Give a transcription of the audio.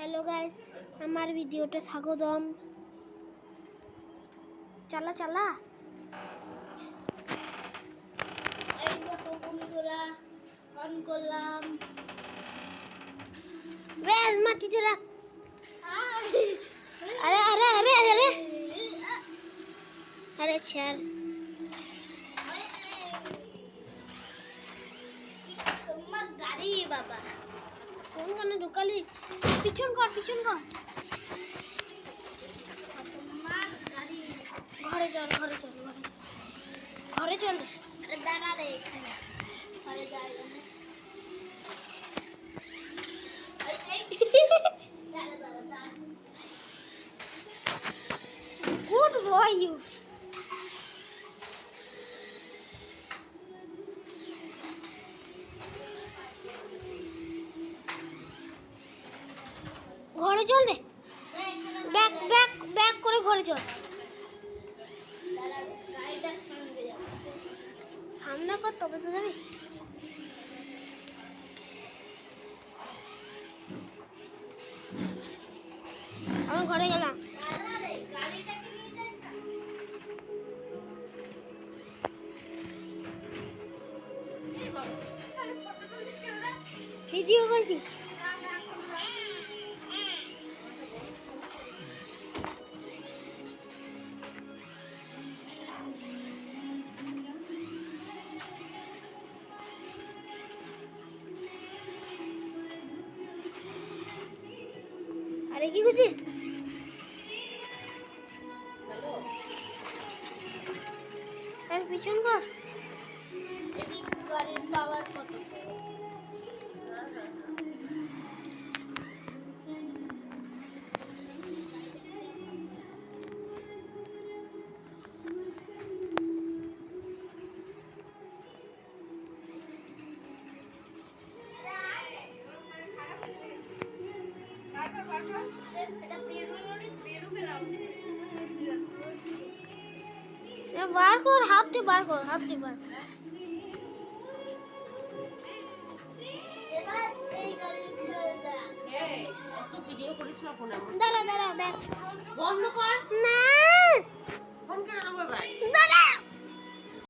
Hello guys, আমার ভিডিওতে স্বাগতম। চালা চালা এই দেখো বন্ধুরা, অন করলাম। বেশ মাটিতে রাখ। আরে আরে আরে আরে আরে ছাড়। তোমার গাড়ি বাবা কোন গানে ঢুকালি? পিছন কর পিছন কর। তোমার গাড়ি ঘরে চল ঘরে চল ঘরে চল ঘরে চল। আরে দাঁড়া রে এখানে ঘরে যাই না। Good boy you. ঘরে চল রে, ব্যাক ব্যাক ব্যাক করে ঘরে চল। সামনে কর তবে তো যাবি। আমি ঘরে গেলাম। ভিডিও করছি। আরে কি করছিস? আর পিছন কর। গাড়ির পাওয়ার কত? বার কর, হাত দিয়ে বার কর, হাত দিয়ে বার। দাঁড়া দাঁড়া দাঁড়া, বন্ধ কর না ফোন কেন নেবো ভাই? দাঁড়া।